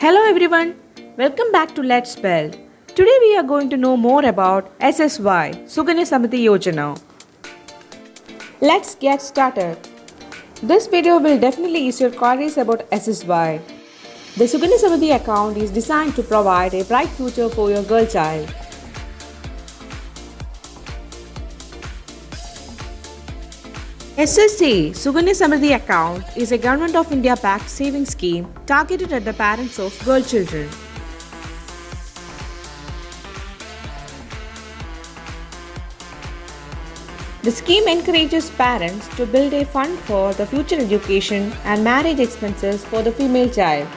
Hello everyone, welcome back to Let's Spell. Today we are going to know more about SSY, Suganya Samriddhi Yojana. Let's get started. This video will definitely ease your queries about SSY. The Suganya Samriddhi account is designed to provide a bright future for your girl child. SSA Suganya Samriddhi account is a Government of India backed savings scheme targeted at the parents of girl children. The scheme encourages parents to build a fund for the future education and marriage expenses for the female child.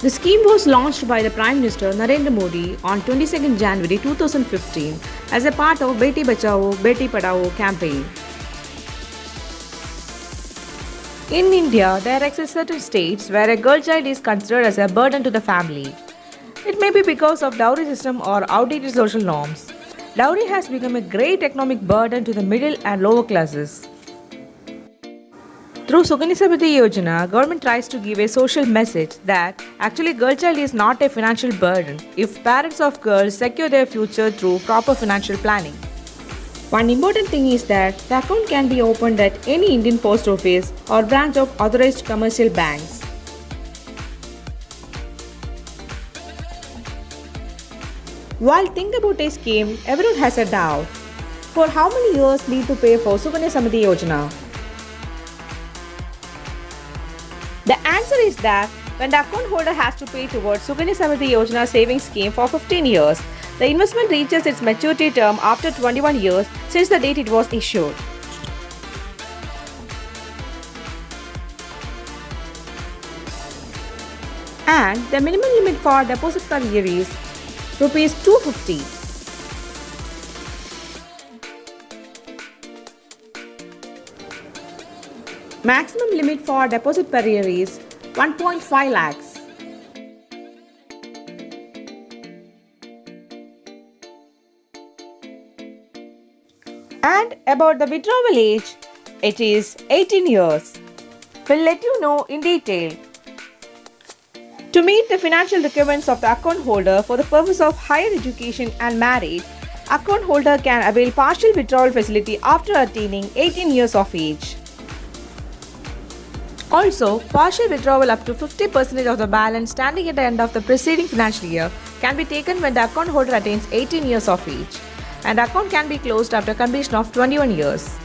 The scheme was launched by the Prime Minister Narendra Modi on 22nd January 2015 as a part of Beti Bachao Beti Padhao campaign. In India, there exist certain states where a girl child is considered as a burden to the family. It may be because of dowry system or outdated social norms. Dowry has become a great economic burden to the middle and lower classes. Through Suganya Samriddhi Yojana, government tries to give a social message that actually girl child is not a financial burden if parents of girls secure their future through proper financial planning. One important thing is that the account can be opened at any Indian post office or branch of authorized commercial banks. While thinking about a scheme, everyone has a doubt. For how many years need to pay for Suganya Samriddhi Yojana? The answer is that when the account holder has to pay towards Suganya Samriddhi Yojana savings scheme for 15 years, the investment reaches its maturity term after 21 years since the date it was issued. And the minimum limit for deposit per year is Rs 250. Maximum limit for deposit per year is 1.5 lakhs. And about the withdrawal age, it is 18 years. We'll let you know in detail. To meet the financial requirements of the account holder for the purpose of higher education and marriage, account holder can avail partial withdrawal facility after attaining 18 years of age. Also, partial withdrawal up to 50% of the balance standing at the end of the preceding financial year can be taken when the account holder attains 18 years of age, and the account can be closed after completion of 21 years.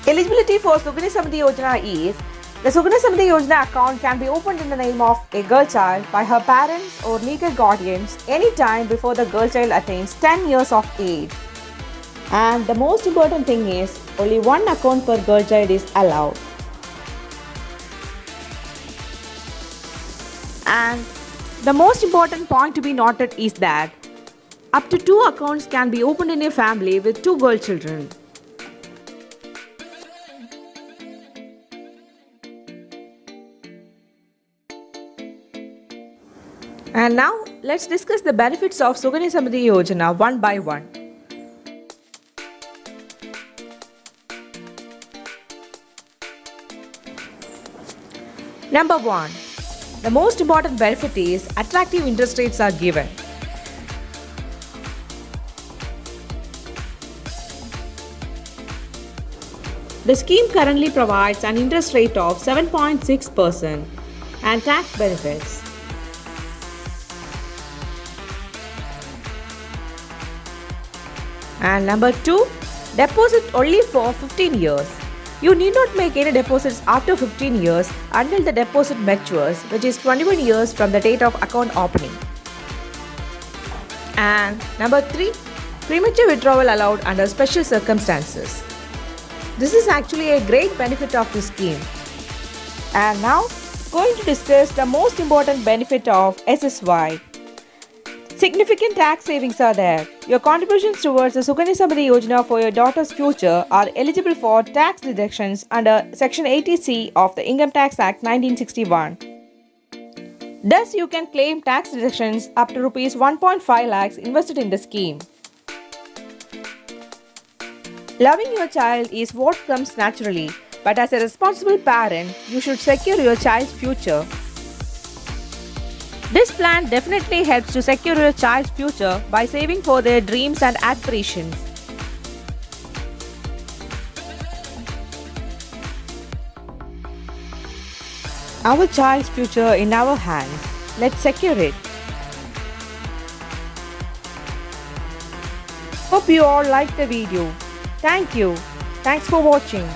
Eligibility for Suganya Samriddhi Yojana is the Suganya Samriddhi Yojana account can be opened in the name of a girl child by her parents or legal guardians any time before the girl child attains 10 years of age. And the most important thing is only one account per girl child is allowed. And the most important point to be noted is that up to 2 accounts can be opened in a family with 2 girl children. And now let's discuss the benefits of Suganya Samriddhi Yojana one by one. Number 1. The most important benefit is attractive interest rates are given. The scheme currently provides an interest rate of 7.6% and tax benefits. And number 2, deposit only for 15 years. You need not make any deposits after 15 years until the deposit matures, which is 21 years from the date of account opening. And number 3, premature withdrawal allowed under special circumstances. This is actually a great benefit of this scheme. And now, going to discuss the most important benefit of SSY. Significant tax savings are there. Your contributions towards the Suganya Samriddhi Yojana for your daughter's future are eligible for tax deductions under Section 80C of the Income Tax Act 1961. Thus, you can claim tax deductions up to Rs 1.5 lakhs invested in the scheme. Loving your child is what comes naturally. But as a responsible parent, you should secure your child's future. This plan definitely helps to secure your child's future by saving for their dreams and aspirations. Our child's future in our hands. Let's secure it. Hope you all liked the video. Thank you. Thanks for watching.